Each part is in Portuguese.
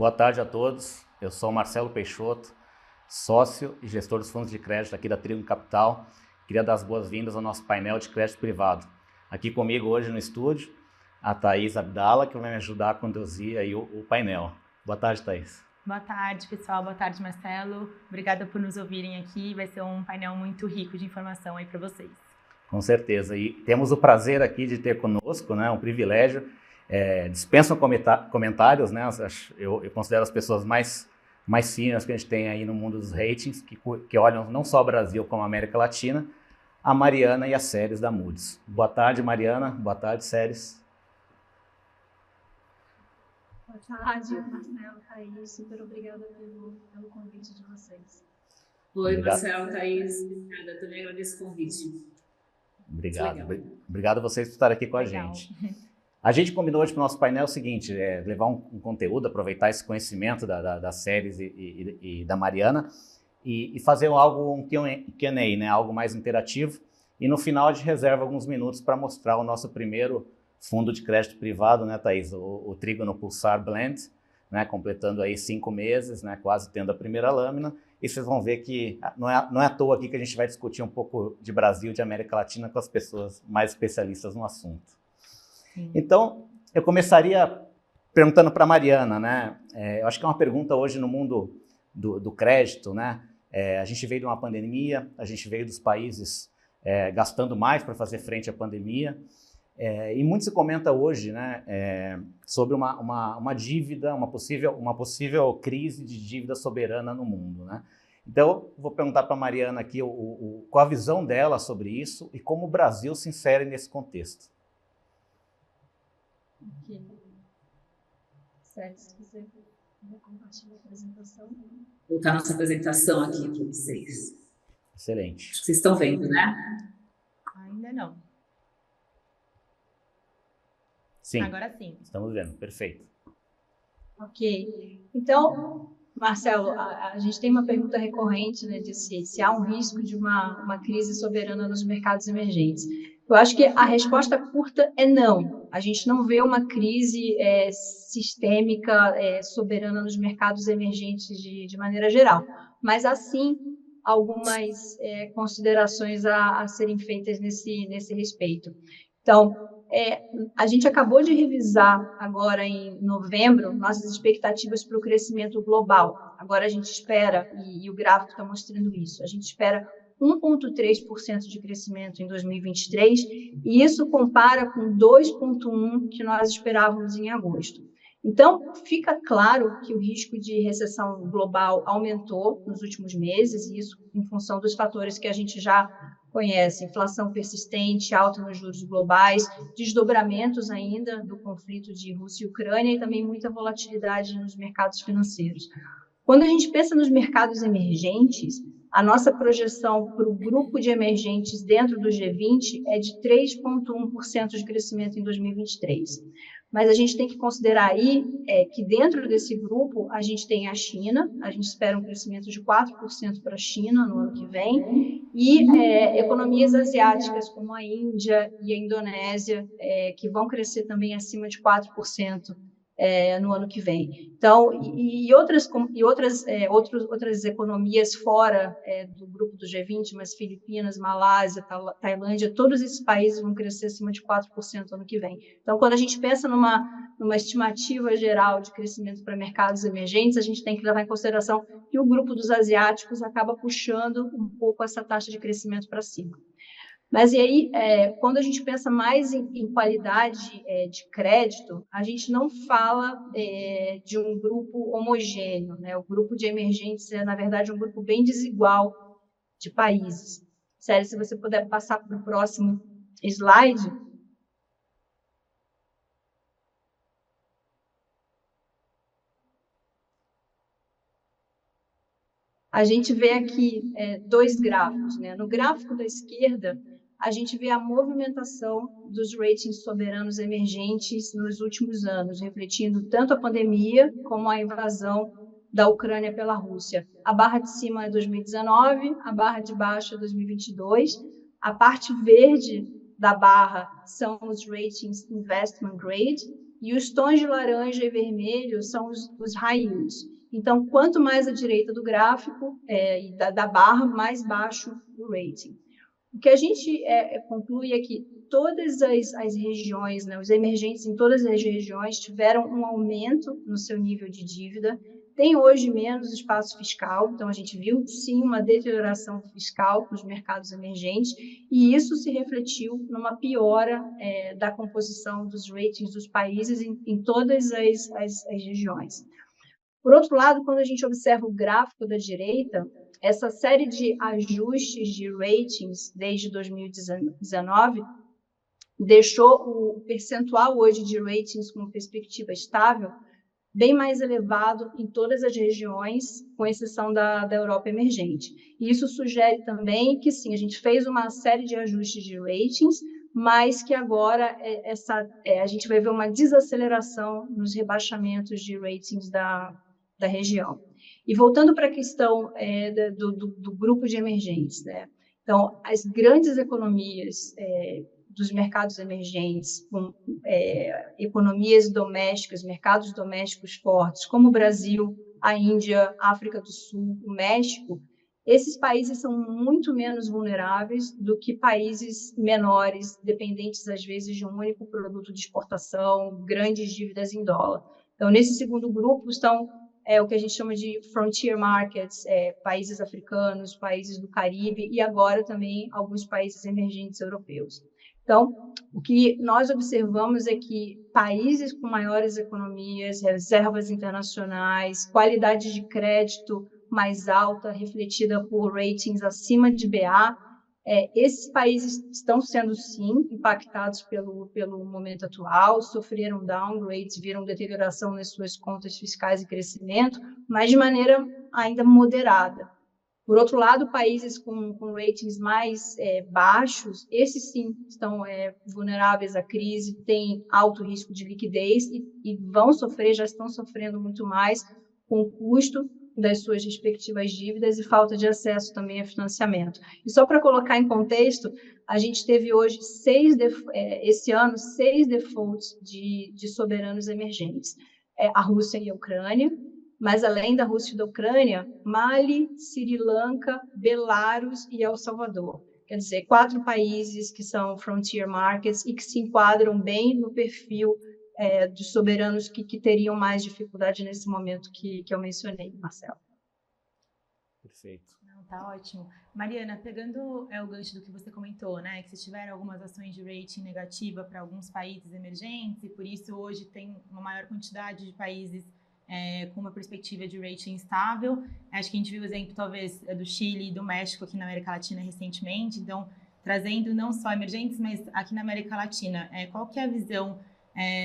Boa tarde a todos. Eu sou o Marcelo Peixoto, sócio e gestor dos fundos de crédito aqui da Trigo Capital. Queria dar as boas-vindas ao nosso painel de crédito privado. Aqui comigo hoje no estúdio, a Thaís Abdala, que vai me ajudar a conduzir aí o painel. Boa tarde, Thaís. Boa tarde, pessoal. Boa tarde, Marcelo. Obrigada por nos ouvirem aqui. Vai ser um painel muito rico de informação aí para vocês. Com certeza. E temos o prazer aqui de ter conosco, né, um privilégio. Dispensam comentários, né? Eu considero as pessoas mais seniors que a gente tem aí no mundo dos ratings, que olham não só o Brasil como a América Latina, a Mariana e a Séries da Moody's. Boa tarde, Mariana. Boa tarde, Séries. Boa tarde, Marcelo, Thaís. Super obrigada pelo convite de vocês. Oi, Marcelo, Thaís. Obrigada, também agradeço o convite. Obrigado. Obrigado a vocês por estarem aqui com a gente. A gente combinou hoje para o nosso painel o seguinte, levar um conteúdo, aproveitar esse conhecimento das séries e da Mariana e fazer um Q&A, né, algo mais interativo. E no final a gente reserva alguns minutos para mostrar o nosso primeiro fundo de crédito privado, né, Thaís? O Trígono Pulsar Blend, né, completando aí 5 meses, né, quase tendo a primeira lâmina. E vocês vão ver que não é à toa aqui que a gente vai discutir um pouco de Brasil, de América Latina, com as pessoas mais especialistas no assunto. Então, eu começaria perguntando para a Mariana, né? Eu acho que é uma pergunta hoje no mundo do crédito, né? A gente veio de uma pandemia, a gente veio dos países gastando mais para fazer frente à pandemia, e muito se comenta hoje, né, sobre uma dívida, uma possível crise de dívida soberana no mundo, né? Então, vou perguntar para a Mariana aqui qual a visão dela sobre isso e como o Brasil se insere nesse contexto. Ok. Certo, se você compartilhar a apresentação. Vou colocar nossa apresentação aqui para vocês. Excelente. Acho que vocês estão vendo, né? Ainda não. Sim. Agora sim. Estamos vendo, perfeito. Ok. Então, Marcelo, a gente tem uma pergunta recorrente, né, de se há um risco de uma crise soberana nos mercados emergentes. Eu acho que a resposta curta é não. A gente não vê uma crise sistêmica soberana nos mercados emergentes de maneira geral, mas há sim algumas considerações a serem feitas nesse respeito. Então, a gente acabou de revisar agora em novembro nossas expectativas para o crescimento global. Agora a gente espera, e o gráfico está mostrando isso, a gente espera 1,3% de crescimento em 2023, e isso compara com 2,1% que nós esperávamos em agosto. Então, fica claro que o risco de recessão global aumentou nos últimos meses, e isso em função dos fatores que a gente já conhece: inflação persistente, alta nos juros globais, desdobramentos ainda do conflito de Rússia e Ucrânia e também muita volatilidade nos mercados financeiros. Quando a gente pensa nos mercados emergentes, a nossa projeção para o grupo de emergentes dentro do G20 é de 3,1% de crescimento em 2023. Mas a gente tem que considerar aí que dentro desse grupo a gente tem a China, a gente espera um crescimento de 4% para a China no ano que vem, e economias asiáticas como a Índia e a Indonésia, que vão crescer também acima de 4%. No ano que vem. Então, outras economias fora do grupo do G20, mas Filipinas, Malásia, Tailândia, todos esses países vão crescer acima de 4% ano que vem. Então, quando a gente pensa numa estimativa geral de crescimento para mercados emergentes, a gente tem que levar em consideração que o grupo dos asiáticos acaba puxando um pouco essa taxa de crescimento para cima. Mas e aí, quando a gente pensa mais em qualidade de crédito, a gente não fala de um grupo homogêneo, né? O grupo de emergentes é, na verdade, um grupo bem desigual de países. Sério, se você puder passar para o próximo slide. A gente vê aqui 2 gráficos, né? No gráfico da esquerda, a gente vê a movimentação dos ratings soberanos emergentes nos últimos anos, refletindo tanto a pandemia como a invasão da Ucrânia pela Rússia. A barra de cima é 2019, a barra de baixo é 2022. A parte verde da barra são os ratings investment grade, e os tons de laranja e vermelho são os high yields. Então, quanto mais à direita do gráfico e da barra, mais baixo o rating. O que a gente conclui é que todas as regiões, né, os emergentes em todas as regiões tiveram um aumento no seu nível de dívida, tem hoje menos espaço fiscal, então a gente viu sim uma deterioração fiscal nos mercados emergentes, e isso se refletiu numa piora da composição dos ratings dos países em todas as regiões. Por outro lado, quando a gente observa o gráfico da direita, essa série de ajustes de ratings desde 2019 deixou o percentual hoje de ratings com perspectiva estável bem mais elevado em todas as regiões, com exceção da Europa emergente. E isso sugere também que, sim, a gente fez uma série de ajustes de ratings, mas que agora a gente vai ver uma desaceleração nos rebaixamentos de ratings da região. E voltando para a questão do grupo de emergentes, né? Então, as grandes economias dos mercados emergentes, com economias domésticas, mercados domésticos fortes, como o Brasil, a Índia, a África do Sul, o México, esses países são muito menos vulneráveis do que países menores, dependentes, às vezes, de um único produto de exportação, grandes dívidas em dólar. Então, nesse segundo grupo estão o que a gente chama de frontier markets, países africanos, países do Caribe e agora também alguns países emergentes europeus. Então, o que nós observamos é que países com maiores economias, reservas internacionais, qualidade de crédito mais alta, refletida por ratings acima de BA, esses países estão sendo, sim, impactados pelo momento atual, sofreram downgrades, viram deterioração nas suas contas fiscais e crescimento, mas de maneira ainda moderada. Por outro lado, países com ratings mais baixos, esses sim estão vulneráveis à crise, têm alto risco de liquidez e vão sofrer, já estão sofrendo muito mais com o custo das suas respectivas dívidas e falta de acesso também a financiamento. E só para colocar em contexto, a gente teve hoje esse ano 6 defaults de soberanos emergentes. A Rússia e a Ucrânia, mas além da Rússia e da Ucrânia, Mali, Sri Lanka, Belarus e El Salvador. Quer dizer, 4 países que são frontier markets e que se enquadram bem no perfil dos soberanos que teriam mais dificuldade nesse momento que eu mencionei, Marcelo. Perfeito. Não, tá ótimo. Mariana, pegando o gancho do que você comentou, né, que se tiveram algumas ações de rating negativa para alguns países emergentes e por isso hoje tem uma maior quantidade de países com uma perspectiva de rating estável. Acho que a gente viu o exemplo, talvez, do Chile e do México aqui na América Latina recentemente. Então, trazendo não só emergentes, mas aqui na América Latina, qual que é a visão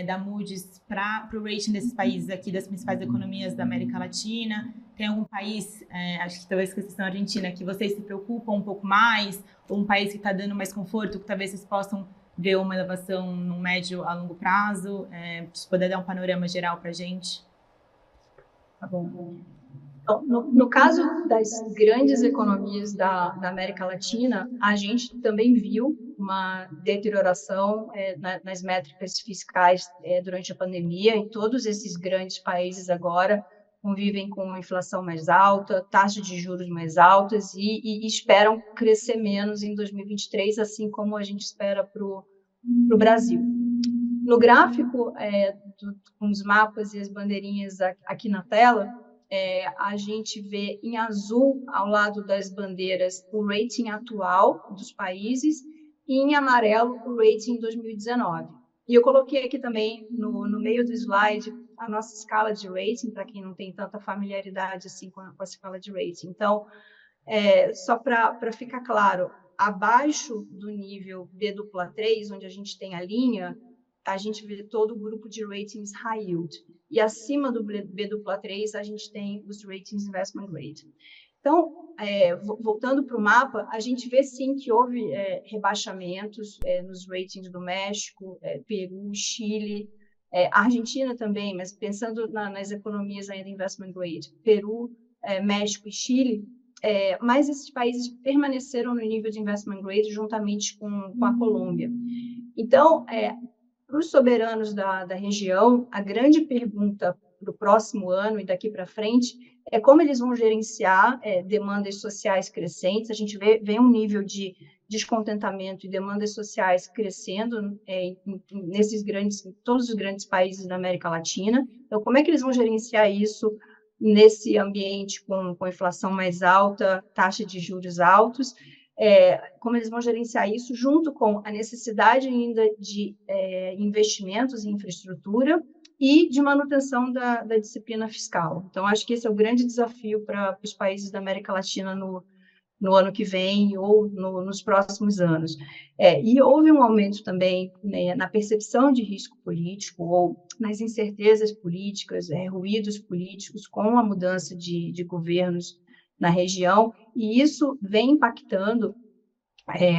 da Moody's para o rating desses países aqui, das principais economias da América Latina? Tem algum país, acho que talvez com exceção da Argentina, que vocês se preocupam um pouco mais? Ou um país que está dando mais conforto, que talvez vocês possam ver uma elevação no médio a longo prazo? Se puder dar um panorama geral para a gente. Tá bom. Então, no caso das grandes economias da América Latina, a gente também viu uma deterioração nas métricas fiscais durante a pandemia, e todos esses grandes países agora convivem com uma inflação mais alta, taxas de juros mais altas e esperam crescer menos em 2023, assim como a gente espera para o Brasil. No gráfico, com os mapas e as bandeirinhas aqui na tela, a gente vê em azul, ao lado das bandeiras, o rating atual dos países e em amarelo o rating 2019. E eu coloquei aqui também, no meio do slide, a nossa escala de rating, para quem não tem tanta familiaridade assim com a escala de rating. Então, só para ficar claro, abaixo do nível B+3, onde a gente tem a linha, a gente vê todo o grupo de ratings high yield. E acima do B+3, a gente tem os ratings investment grade. Então, voltando para o mapa, a gente vê sim que houve rebaixamentos nos ratings do México, Peru, Chile, Argentina também, mas pensando nas economias ainda investment grade, Peru, México e Chile, mas esses países permaneceram no nível de investment grade juntamente com a Colômbia. Então, para os soberanos da região, a grande pergunta para o próximo ano e daqui para frente é como eles vão gerenciar demandas sociais crescentes. A gente vê um nível de descontentamento e demandas sociais crescendo em todos os grandes países da América Latina. Então, como é que eles vão gerenciar isso nesse ambiente com inflação mais alta, taxa de juros altos? Como eles vão gerenciar isso junto com a necessidade ainda de investimentos em infraestrutura e de manutenção da disciplina fiscal. Então, acho que esse é o grande desafio para os países da América Latina no ano que vem ou nos próximos anos. E houve um aumento também, né, na percepção de risco político ou nas incertezas políticas, ruídos políticos com a mudança de governos na região, e isso vem impactando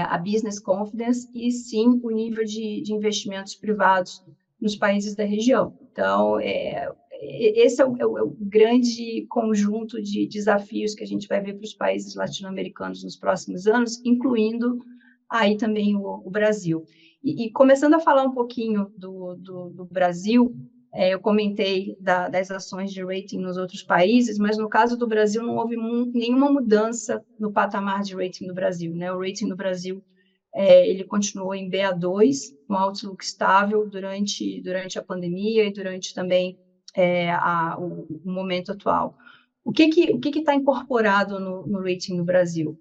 a business confidence e, sim, o nível de investimentos privados nos países da região. Então, esse é o grande conjunto de desafios que a gente vai ver para os países latino-americanos nos próximos anos, incluindo aí também o Brasil. E começando a falar um pouquinho do Brasil, eu comentei das ações de rating nos outros países, mas no caso do Brasil não houve nenhuma mudança no patamar de rating do Brasil, né? O rating do Brasil ele continuou em BA2, um outlook estável durante a pandemia e durante também o momento atual. O que está incorporado no rating do Brasil?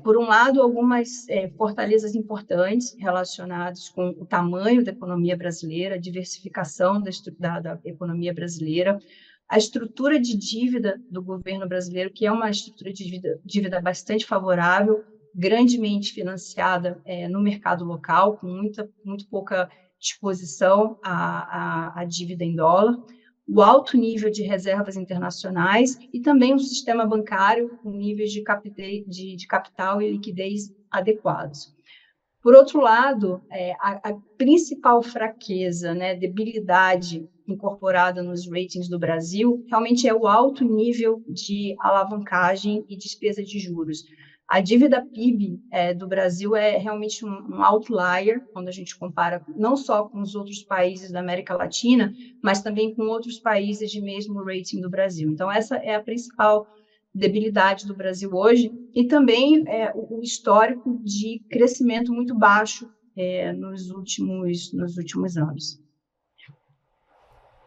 Por um lado, algumas fortalezas importantes relacionadas com o tamanho da economia brasileira, a diversificação da economia brasileira, a estrutura de dívida do governo brasileiro, que é uma estrutura de dívida bastante favorável, grandemente financiada no mercado local, com muito pouca exposição à dívida em dólar, o alto nível de reservas internacionais e também um sistema bancário com níveis de capital e liquidez adequados. Por outro lado, a principal fraqueza, né, debilidade incorporada nos ratings do Brasil, realmente é o alto nível de alavancagem e despesa de juros. A dívida PIB do Brasil é realmente um outlier, quando a gente compara não só com os outros países da América Latina, mas também com outros países de mesmo rating do Brasil. Então, essa é a principal debilidade do Brasil hoje, e também o histórico de crescimento muito baixo nos últimos anos.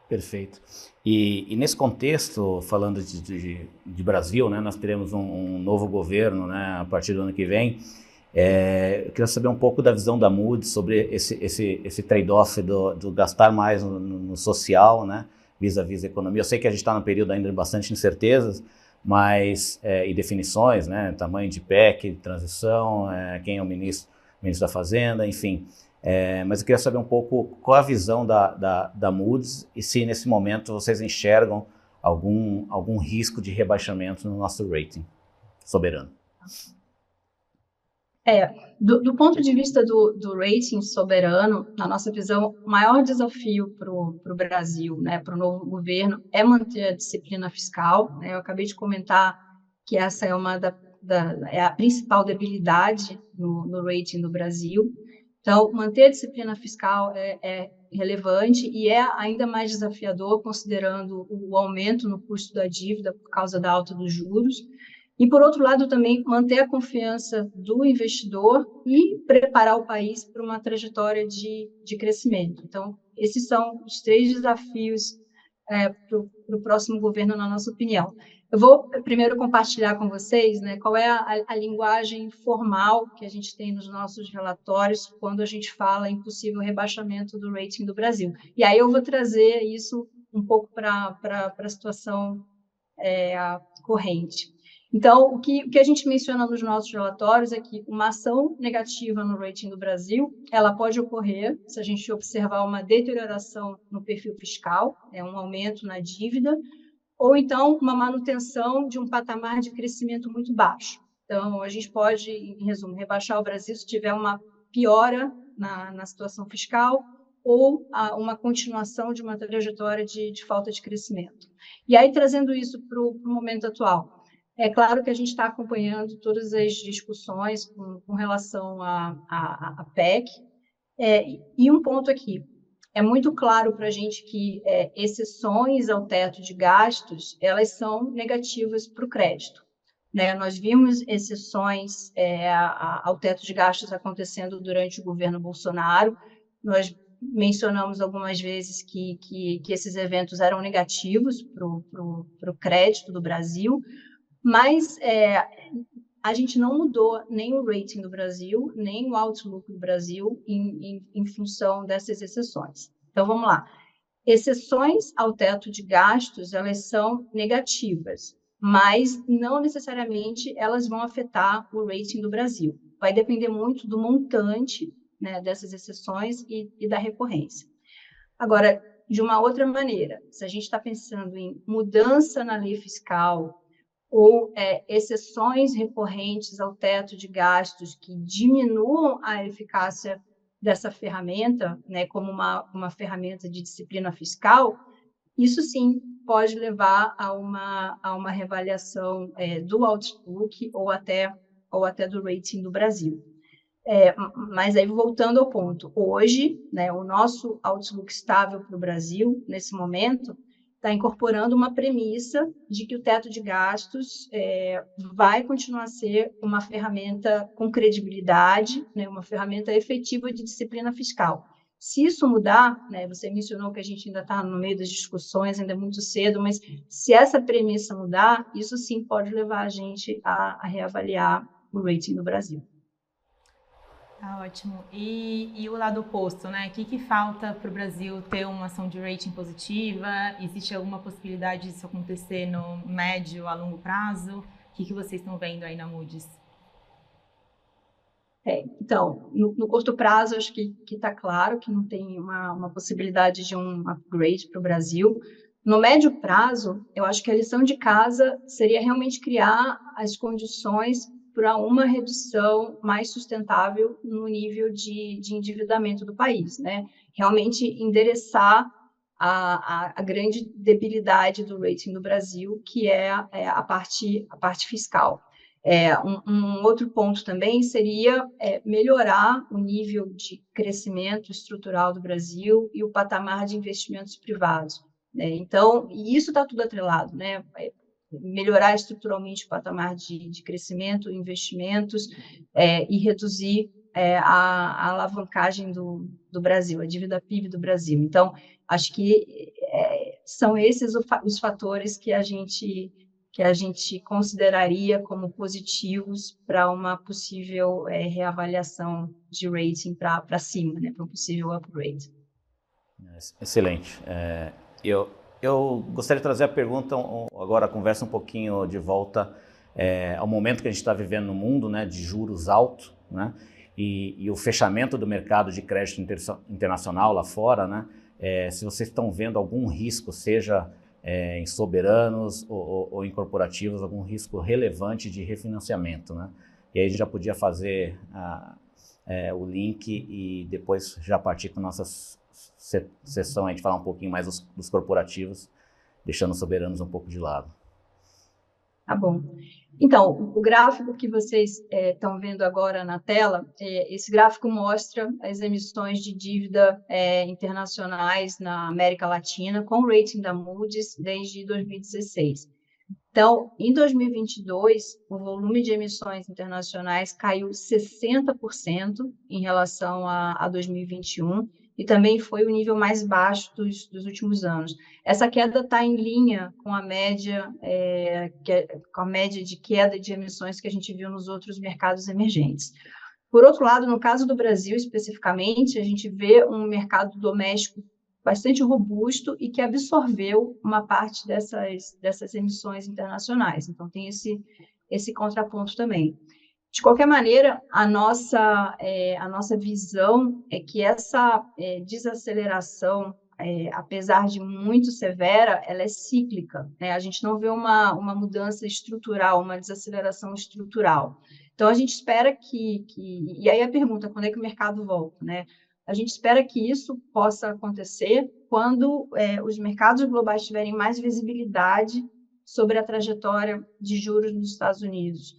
Perfeito. E nesse contexto, falando de Brasil, né, nós teremos um novo governo, né, a partir do ano que vem. Eu queria saber um pouco da visão da Moody's sobre esse trade-off do gastar mais no social, né, vis-à-vis a economia. Eu sei que a gente está num período ainda de bastante incertezas, mas e definições, né, tamanho de PEC, de transição, quem é o ministro da Fazenda, enfim. Mas eu queria saber um pouco qual a visão da Moody's e se nesse momento vocês enxergam algum risco de rebaixamento no nosso rating soberano. Do ponto de vista do rating soberano, na nossa visão, o maior desafio para o Brasil, né, para o novo governo, é manter a disciplina fiscal, né? Eu acabei de comentar que essa é a principal debilidade no rating do Brasil. Então, manter a disciplina fiscal é relevante e é ainda mais desafiador, considerando o aumento no custo da dívida por causa da alta dos juros. E, por outro lado, também manter a confiança do investidor e preparar o país para uma trajetória de crescimento. Então, esses são os 3 desafios para o próximo governo, na nossa opinião. Eu vou primeiro compartilhar com vocês, né, qual é a linguagem formal que a gente tem nos nossos relatórios quando a gente fala em possível rebaixamento do rating do Brasil. E aí eu vou trazer isso um pouco para a situação corrente. Então, o que a gente menciona nos nossos relatórios é que uma ação negativa no rating do Brasil, ela pode ocorrer se a gente observar uma deterioração no perfil fiscal, um aumento na dívida, ou então uma manutenção de um patamar de crescimento muito baixo. Então, a gente pode, em resumo, rebaixar o Brasil se tiver uma piora na situação fiscal ou uma continuação de uma trajetória de falta de crescimento. E aí, trazendo isso para o momento atual, é claro que a gente está acompanhando todas as discussões com relação à PEC, e um ponto aqui, é muito claro para a gente que exceções ao teto de gastos, elas são negativas para o crédito. Né? Nós vimos exceções ao teto de gastos acontecendo durante o governo Bolsonaro. Nós mencionamos algumas vezes que esses eventos eram negativos para o crédito do Brasil, mas a gente não mudou nem o rating do Brasil, nem o outlook do Brasil em função dessas exceções. Então, vamos lá. Exceções ao teto de gastos, elas são negativas, mas não necessariamente elas vão afetar o rating do Brasil. Vai depender muito do montante, né, dessas exceções e da recorrência. Agora, de uma outra maneira, se a gente está pensando em mudança na lei fiscal ou exceções recorrentes ao teto de gastos que diminuam a eficácia dessa ferramenta, né, como uma ferramenta de disciplina fiscal, isso sim pode levar a uma reavaliação do outlook ou até do rating do Brasil. Mas aí, voltando ao ponto, hoje, né, o nosso outlook estável para o Brasil, nesse momento, está incorporando uma premissa de que o teto de gastos vai continuar a ser uma ferramenta com credibilidade, né, uma ferramenta efetiva de disciplina fiscal. Se isso mudar, né, você mencionou que a gente ainda está no meio das discussões, ainda é muito cedo, mas se essa premissa mudar, isso sim pode levar a gente a reavaliar o rating do Brasil. Tá ótimo. E o lado oposto, né? O que falta para o Brasil ter uma ação de rating positiva? Existe alguma possibilidade disso acontecer no médio a longo prazo? O que vocês estão vendo aí na Moody's? Então, no curto prazo, acho que está claro que não tem uma possibilidade de um upgrade para o Brasil. No médio prazo, eu acho que a lição de casa seria realmente criar as condições para uma redução mais sustentável no nível de endividamento do país, né? Realmente endereçar a grande debilidade do rating do Brasil, que é a parte fiscal. Um outro ponto também seria melhorar o nível de crescimento estrutural do Brasil e o patamar de investimentos privados. Né? Então, e isso está tudo atrelado, né? Melhorar estruturalmente o patamar de crescimento, investimentos e reduzir a alavancagem do Brasil, a dívida PIB do Brasil. Então, acho que são esses os fatores que a gente consideraria como positivos para uma possível reavaliação de rating para cima, né, para um possível upgrade. Excelente. Eu gostaria de trazer a pergunta, agora a conversa um pouquinho de volta ao momento que a gente está vivendo no mundo, né, de juros altos, né, e o fechamento do mercado de crédito internacional lá fora, né, se vocês estão vendo algum risco, seja em soberanos ou em corporativos, algum risco relevante de refinanciamento, né? E aí a gente já podia fazer o link e depois já partir com a nossa sessão, a gente falar um pouquinho mais dos corporativos, deixando os soberanos um pouco de lado. Tá bom. Então, o gráfico que vocês estão vendo agora na tela, esse gráfico mostra as emissões de dívida internacionais na América Latina com o rating da Moody's desde 2016. Então, em 2022, o volume de emissões internacionais caiu 60% em relação a 2021, e também foi o nível mais baixo dos últimos anos. Essa queda está em linha com a média de queda de emissões que a gente viu nos outros mercados emergentes. Por outro lado, no caso do Brasil especificamente, a gente vê um mercado doméstico bastante robusto e que absorveu uma parte dessas emissões internacionais. Então, tem esse contraponto também. De qualquer maneira, a nossa visão é que essa desaceleração, apesar de muito severa, ela é cíclica, né? A gente não vê uma mudança estrutural, uma desaceleração estrutural. Então, a gente espera e aí a pergunta, quando é que o mercado volta, né? A gente espera que isso possa acontecer quando os mercados globais tiverem mais visibilidade sobre a trajetória de juros nos Estados Unidos.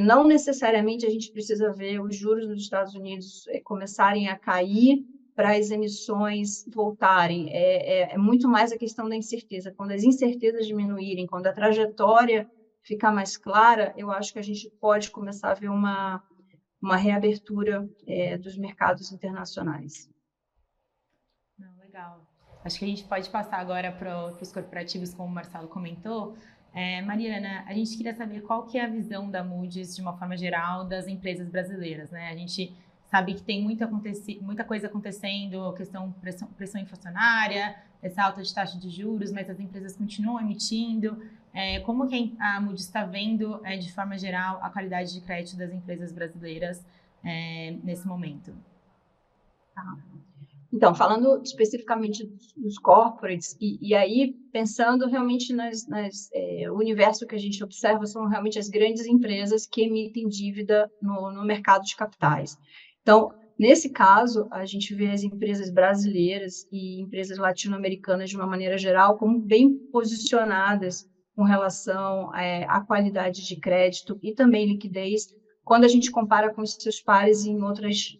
Não necessariamente a gente precisa ver os juros nos Estados Unidos começarem a cair para as emissões voltarem. É muito mais a questão da incerteza. Quando as incertezas diminuírem, quando a trajetória ficar mais clara, eu acho que a gente pode começar a ver uma reabertura dos mercados internacionais. Não, legal. Acho que a gente pode passar agora para os corporativos, como o Marcelo comentou. Mariana, a gente queria saber qual que é a visão da Moody's, de uma forma geral, das empresas brasileiras, né? A gente sabe que tem muita coisa acontecendo, pressão inflacionária, essa alta de taxa de juros, mas as empresas continuam emitindo. Como que a Moody's está vendo, de forma geral, a qualidade de crédito das empresas brasileiras nesse momento? Então, falando especificamente dos corporates, e aí pensando realmente o universo que a gente observa são realmente as grandes empresas que emitem dívida no mercado de capitais. Então, nesse caso, a gente vê as empresas brasileiras e empresas latino-americanas, de uma maneira geral, como bem posicionadas com relação à qualidade de crédito e também liquidez, quando a gente compara com os seus pares em outras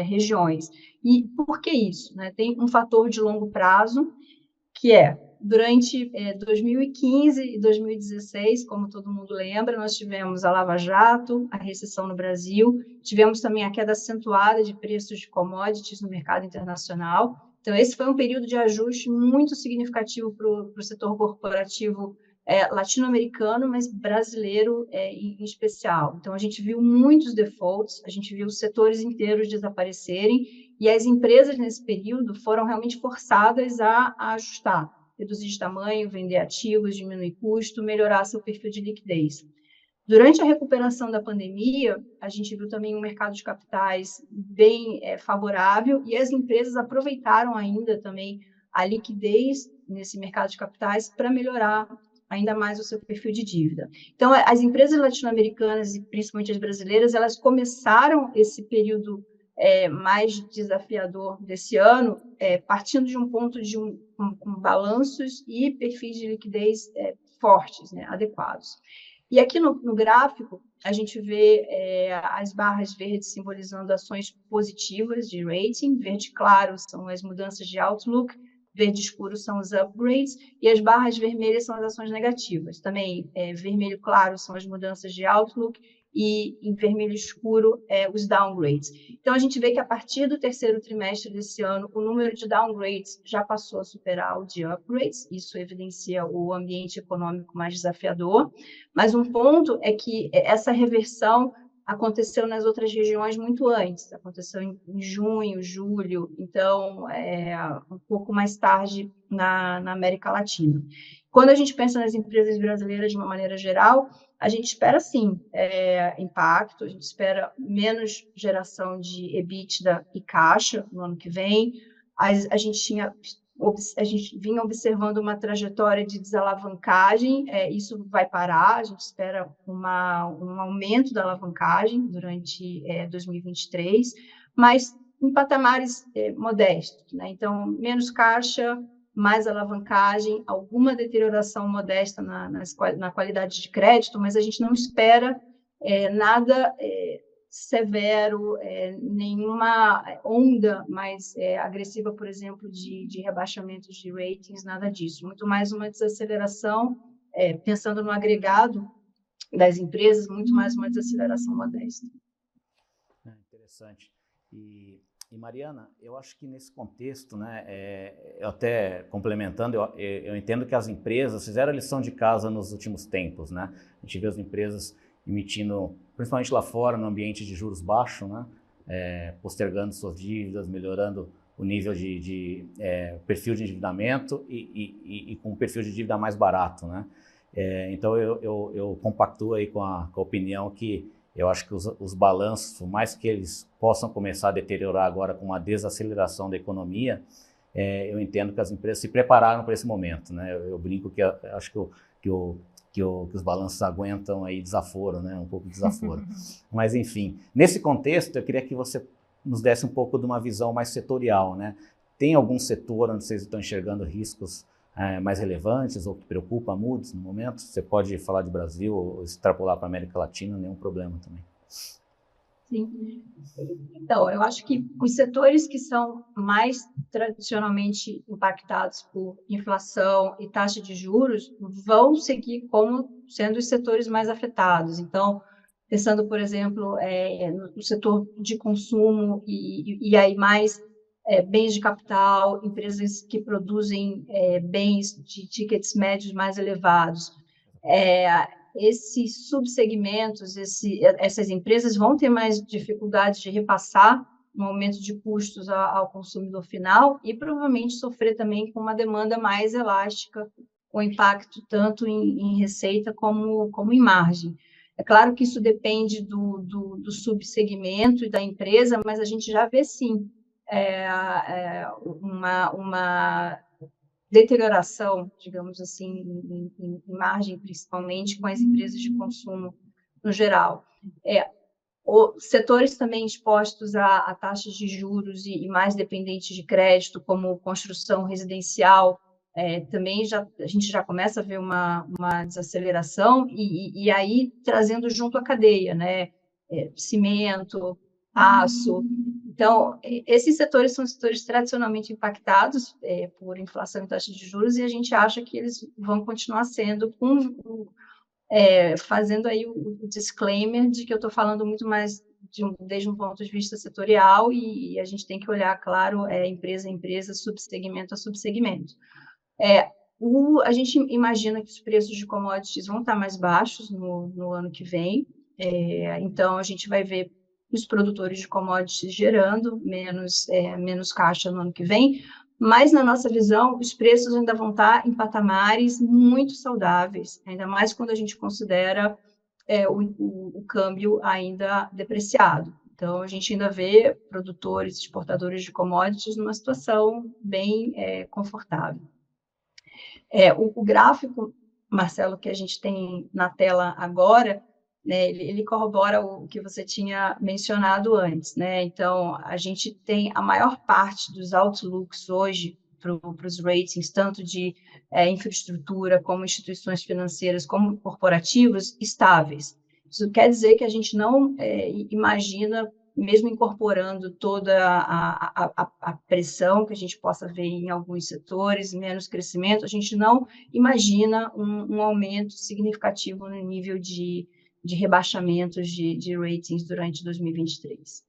regiões. E por que isso? Né? Tem um fator de longo prazo, que durante 2015 e 2016, como todo mundo lembra, nós tivemos a Lava Jato, a recessão no Brasil, tivemos também a queda acentuada de preços de commodities no mercado internacional. Então, esse foi um período de ajuste muito significativo para o setor corporativo latino-americano, mas brasileiro em especial. Então, a gente viu muitos defaults, a gente viu setores inteiros desaparecerem, e as empresas, nesse período, foram realmente forçadas a ajustar, reduzir de tamanho, vender ativos, diminuir custo, melhorar seu perfil de liquidez. Durante a recuperação da pandemia, a gente viu também um mercado de capitais bem favorável, e as empresas aproveitaram ainda também a liquidez nesse mercado de capitais para melhorar ainda mais o seu perfil de dívida. Então, as empresas latino-americanas, e principalmente as brasileiras, elas começaram esse período mais desafiador desse ano, partindo de um ponto de com balanços e perfis de liquidez fortes, né, adequados. E aqui no gráfico, a gente vê as barras verdes simbolizando ações positivas de rating, verde claro são as mudanças de outlook, verde escuro são os upgrades, e as barras vermelhas são as ações negativas. Também, vermelho claro são as mudanças de outlook, e em vermelho escuro, os downgrades. Então, a gente vê que a partir do terceiro trimestre desse ano, o número de downgrades já passou a superar o de upgrades, isso evidencia o ambiente econômico mais desafiador, mas um ponto é que essa reversão aconteceu nas outras regiões muito antes, aconteceu em junho, julho, então, um pouco mais tarde na América Latina. Quando a gente pensa nas empresas brasileiras de uma maneira geral, a gente espera, sim, impacto, a gente espera menos geração de EBITDA e caixa no ano que vem, a gente vinha observando uma trajetória de desalavancagem, isso vai parar, a gente espera um aumento da alavancagem durante 2023, mas em patamares modestos, né? Então, menos caixa, mais alavancagem, alguma deterioração modesta na qualidade de crédito, mas a gente não espera nada severo, nenhuma onda mais agressiva, por exemplo, de rebaixamentos de ratings, nada disso. Muito mais uma desaceleração, pensando no agregado das empresas, muito mais uma desaceleração modesta. Interessante. E Mariana, eu acho que nesse contexto, né, eu até complementando, eu entendo que as empresas fizeram a lição de casa nos últimos tempos, né? A gente vê as empresas emitindo, principalmente lá fora, no ambiente de juros baixos, né, postergando suas dívidas, melhorando o nível de perfil de endividamento e com um perfil de dívida mais barato, né? Então eu compactuo aí com a opinião que eu acho que os balanços, por mais que eles possam começar a deteriorar agora com uma desaceleração da economia, eu entendo que as empresas se prepararam para esse momento, né? Eu brinco que acho que os balanços aguentam aí desaforo, né? Um pouco de desaforo. Mas, enfim, nesse contexto, eu queria que você nos desse um pouco de uma visão mais setorial, né? Tem algum setor onde vocês estão enxergando riscos mais relevantes ou que preocupa a Moody's no momento? Você pode falar de Brasil ou extrapolar para a América Latina, nenhum problema também. Sim. Então, eu acho que os setores que são mais tradicionalmente impactados por inflação e taxa de juros vão seguir como sendo os setores mais afetados. Então, pensando, por exemplo, no setor de consumo e aí mais bens de capital, empresas que produzem bens de tickets médios mais elevados. Esses subsegmentos, essas empresas vão ter mais dificuldade de repassar um aumento de custos ao consumidor final e provavelmente sofrer também com uma demanda mais elástica, com impacto tanto em receita como em margem. É claro que isso depende do subsegmento e da empresa, mas a gente já vê, sim, uma deterioração, digamos assim, em margem, principalmente com as empresas de consumo no geral. Os setores também expostos a taxas de juros e mais dependentes de crédito, como construção residencial, também a gente já começa a ver uma desaceleração e aí trazendo junto a cadeia, né? Cimento, aço. Então, esses setores são setores tradicionalmente impactados por inflação e taxa de juros e a gente acha que eles vão continuar sendo fazendo aí o disclaimer de que eu estou falando muito mais desde um ponto de vista setorial e a gente tem que olhar, claro, empresa a empresa, subsegmento a subsegmento. A gente imagina que os preços de commodities vão estar mais baixos no ano que vem, então a gente vai ver os produtores de commodities gerando menos caixa no ano que vem, mas na nossa visão os preços ainda vão estar em patamares muito saudáveis, ainda mais quando a gente considera o câmbio ainda depreciado. Então, a gente ainda vê produtores, exportadores de commodities numa situação bem confortável. O gráfico, Marcelo, que a gente tem na tela agora, né, ele corrobora o que você tinha mencionado antes, né? Então, a gente tem a maior parte dos outlooks hoje para os ratings, tanto de infraestrutura, como instituições financeiras, como corporativos, estáveis. Isso quer dizer que a gente não imagina, mesmo incorporando toda a pressão que a gente possa ver em alguns setores, menos crescimento, a gente não imagina um aumento significativo no nível de rebaixamentos de ratings durante 2023.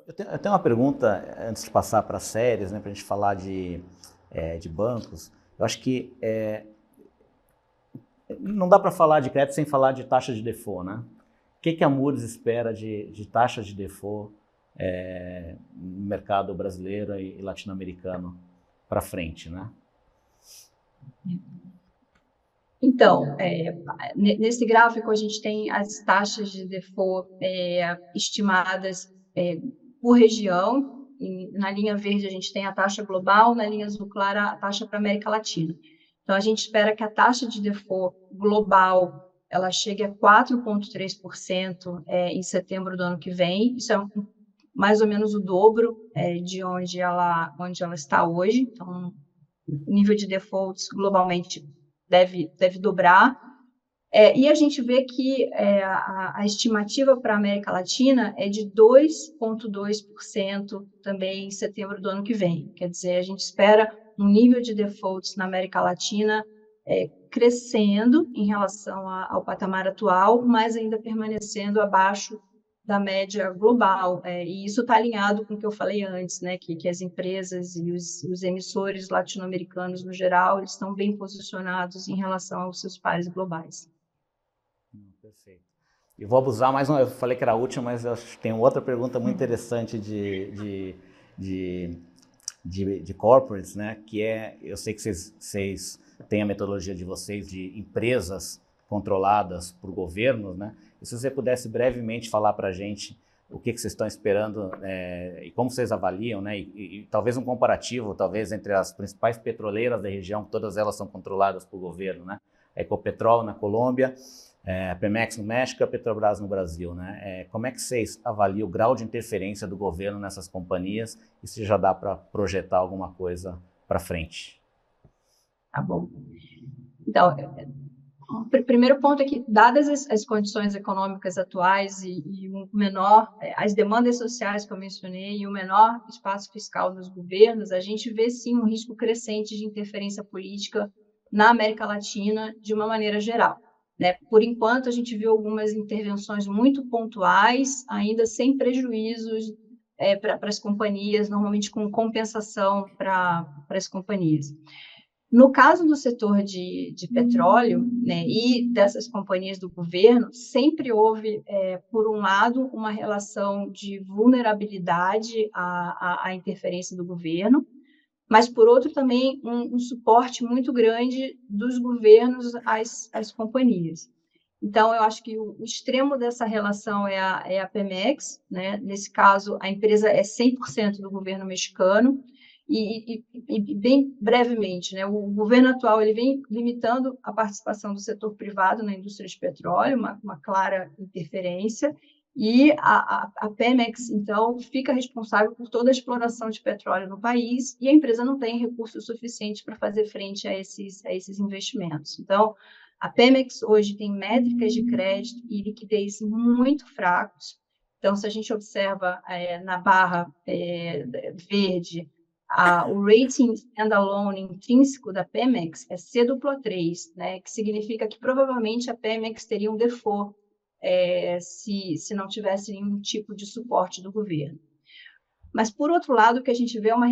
Eu tenho uma pergunta, antes de passar para as séries, né, para a gente falar de bancos. Eu acho que não dá para falar de crédito sem falar de taxa de default, né? O que a Moody's espera de taxa de default no mercado brasileiro e latino-americano para frente, né? Então, nesse gráfico a gente tem as taxas de default estimadas por região. Na linha verde a gente tem a taxa global, na linha azul clara a taxa para a América Latina. Então, a gente espera que a taxa de default global ela chegue a 4,3% em setembro do ano que vem. Isso é mais ou menos o dobro de onde ela está hoje. Então, o nível de defaults globalmente deve dobrar. E a gente vê que a estimativa para a América Latina é de 2,2% também em setembro do ano que vem. Quer dizer, a gente espera um nível de defaults na América Latina crescendo em relação ao patamar atual, mas ainda permanecendo abaixo da média global. E isso está alinhado com o que eu falei antes, né, que as empresas e os emissores latino-americanos, no geral, eles estão bem posicionados em relação aos seus pares globais. Perfeito. Eu vou abusar mais uma, eu falei que era a última, mas eu acho que tem outra pergunta muito interessante de corporates, né? Que eu sei que vocês têm a metodologia de vocês de empresas controladas por governos, né? E se você pudesse brevemente falar para a gente o que vocês estão esperando e como vocês avaliam, né? E talvez um comparativo, talvez entre as principais petroleiras da região, todas elas são controladas por governo, né? A Ecopetrol na Colômbia, a Pemex no México e a Petrobras no Brasil, né? Como é que vocês avaliam o grau de interferência do governo nessas companhias e se já dá para projetar alguma coisa para frente? Tá bom. Então, O primeiro ponto é que, dadas as condições econômicas atuais e o menor, as demandas sociais que eu mencionei e o menor espaço fiscal dos governos, a gente vê, sim, um risco crescente de interferência política na América Latina de uma maneira geral. Né? Por enquanto, a gente viu algumas intervenções muito pontuais, ainda sem prejuízos para as companhias, normalmente com compensação para as companhias. No caso do setor de petróleo, né, e dessas companhias do governo, sempre houve, por um lado, uma relação de vulnerabilidade à interferência do governo, mas, por outro, também um suporte muito grande dos governos às companhias. Então, eu acho que o extremo dessa relação é a Pemex, né? Nesse caso, a empresa é 100% do governo mexicano, e bem brevemente, né? O governo atual ele vem limitando a participação do setor privado na indústria de petróleo, uma clara interferência, e a Pemex, então, fica responsável por toda a exploração de petróleo no país, e a empresa não tem recursos suficientes para fazer frente a esses investimentos. Então, a Pemex hoje tem métricas de crédito e liquidez muito fracos. Então, se a gente observa na barra verde, o rating standalone intrínseco da Pemex é C+3, né, que significa que provavelmente a Pemex teria um default se não tivesse nenhum tipo de suporte do governo. Mas, por outro lado, o que a gente vê é uma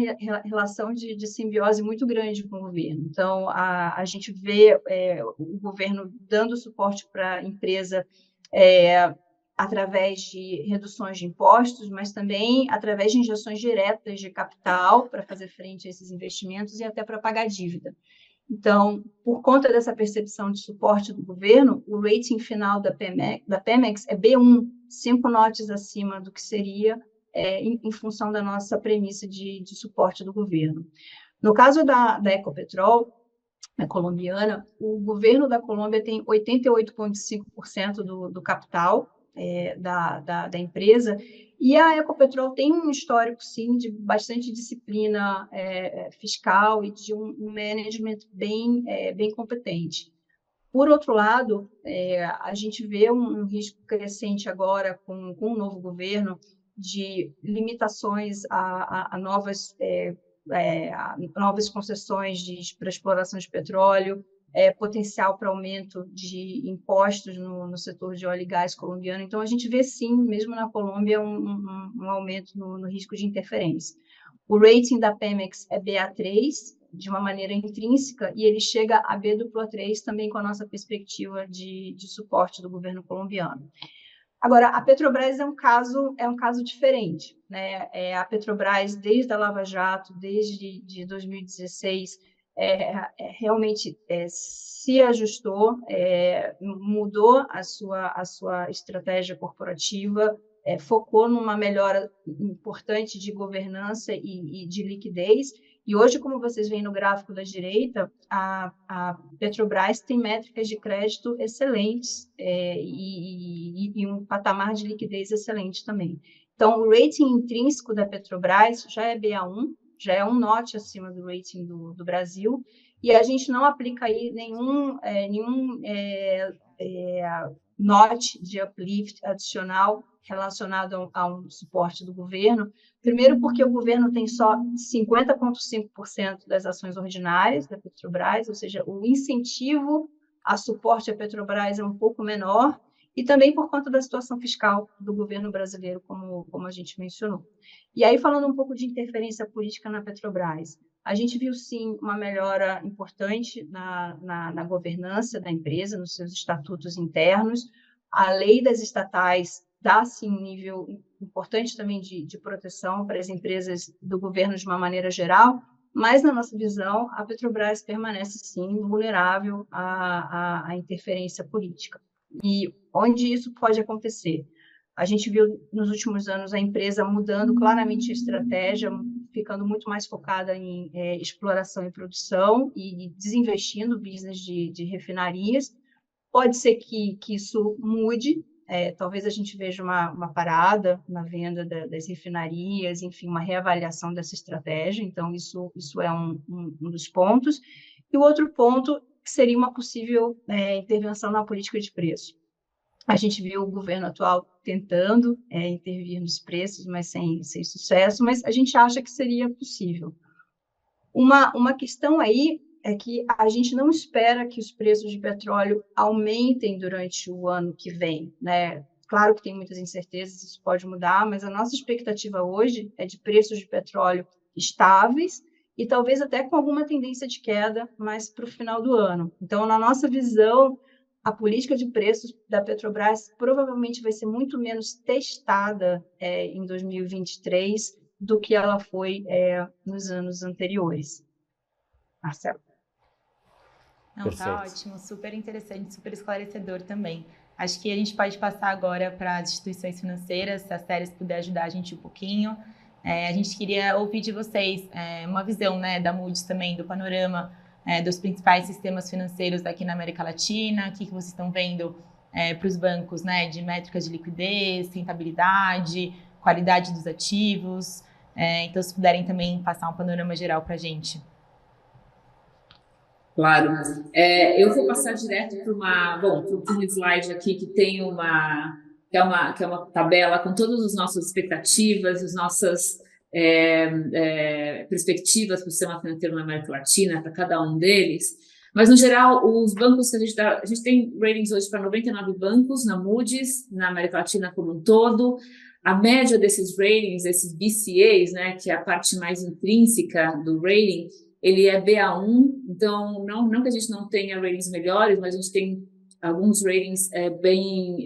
relação de simbiose muito grande com o governo. Então, a gente vê o governo dando suporte para a empresa através de reduções de impostos, mas também através de injeções diretas de capital para fazer frente a esses investimentos e até para pagar dívida. Então, por conta dessa percepção de suporte do governo, o rating final da Pemex é B1, 5 notas acima do que seria em função da nossa premissa de suporte do governo. No caso da Ecopetrol, a colombiana, o governo da Colômbia tem 88,5% do capital da empresa, e a Ecopetrol tem um histórico, sim, de bastante disciplina fiscal e de um management bem competente. Por outro lado, a gente vê um risco crescente agora com o novo governo de limitações a novas concessões para exploração de petróleo, potencial para aumento de impostos no setor de óleo e gás colombiano. Então, a gente vê, sim, mesmo na Colômbia, um aumento no risco de interferência. O rating da Pemex é BA3, de uma maneira intrínseca, e ele chega a B+3 também com a nossa perspectiva de suporte do governo colombiano. Agora, a Petrobras é um caso diferente, né? A Petrobras, desde a Lava Jato, desde 2016, realmente se ajustou, mudou a sua estratégia corporativa, focou numa melhora importante de governança e de liquidez. E hoje, como vocês veem no gráfico da direita, a Petrobras tem métricas de crédito excelentes e um patamar de liquidez excelente também. Então, o rating intrínseco da Petrobras já é BA1, já é um notch acima do rating do Brasil, e a gente não aplica aí nenhum notch de uplift adicional relacionado a um suporte do governo. Primeiro, porque o governo tem só 50,5% das ações ordinárias da Petrobras, ou seja, o incentivo a suporte à Petrobras é um pouco menor, e também por conta da situação fiscal do governo brasileiro, como a gente mencionou. E aí, falando um pouco de interferência política na Petrobras, a gente viu, sim, uma melhora importante na governança da empresa, nos seus estatutos internos. A lei das estatais dá, sim, um nível importante também de proteção para as empresas do governo de uma maneira geral, mas, na nossa visão, a Petrobras permanece, sim, vulnerável à interferência política. E onde isso pode acontecer? A gente viu, nos últimos anos, a empresa mudando claramente a estratégia, ficando muito mais focada em exploração e produção e desinvestindo o business de refinarias. Pode ser que isso mude, talvez a gente veja uma parada na venda das refinarias, enfim, uma reavaliação dessa estratégia. Então, isso é um dos pontos. E o outro ponto que seria uma possível intervenção na política de preço. A gente viu o governo atual tentando intervir nos preços, mas sem sucesso, mas a gente acha que seria possível. Uma questão aí é que a gente não espera que os preços de petróleo aumentem durante o ano que vem, né? Claro que tem muitas incertezas, isso pode mudar, mas a nossa expectativa hoje é de preços de petróleo estáveis e talvez até com alguma tendência de queda mais para o final do ano. Então, na nossa visão, a política de preços da Petrobras provavelmente vai ser muito menos testada em 2023 do que ela foi nos anos anteriores. Marcelo. Não, tá ótimo, super interessante, super esclarecedor também. Acho que a gente pode passar agora para as instituições financeiras, se a Ceres puder ajudar a gente um pouquinho. A gente queria ouvir de vocês uma visão, né, da Moody's também, do panorama dos principais sistemas financeiros aqui na América Latina, o que vocês estão vendo para os bancos, né, de métricas de liquidez, rentabilidade, qualidade dos ativos. Então, se puderem também passar um panorama geral para a gente. Claro. Eu vou passar direto para um slide aqui que tem que é uma tabela com todas as nossas expectativas, as nossas perspectivas para o sistema financeiro na América Latina, para cada um deles. Mas, no geral, os bancos que a gente tem ratings hoje para 99 bancos na Moody's, na América Latina como um todo. A média desses ratings, esses BCAs, né, que é a parte mais intrínseca do rating, ele é BA1, então não que a gente não tenha ratings melhores, mas a gente tem alguns ratings em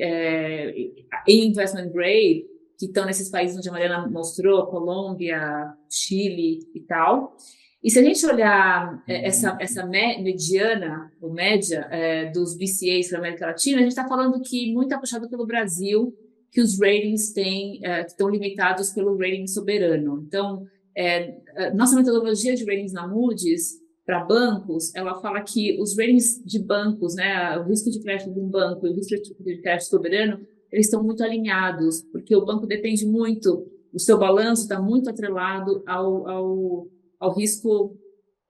investment grade, que estão nesses países onde a Mariana mostrou, Colômbia, Chile e tal. E se a gente olhar essa mediana, ou média, dos BCAs para a América Latina, a gente está falando que muito é puxado pelo Brasil, que os ratings estão limitados pelo rating soberano. Então, nossa metodologia de ratings na Moody's para bancos, ela fala que os ratings de bancos, né, o risco de crédito de um banco e o risco de crédito soberano, eles estão muito alinhados, porque o banco depende muito, o seu balanço está muito atrelado ao risco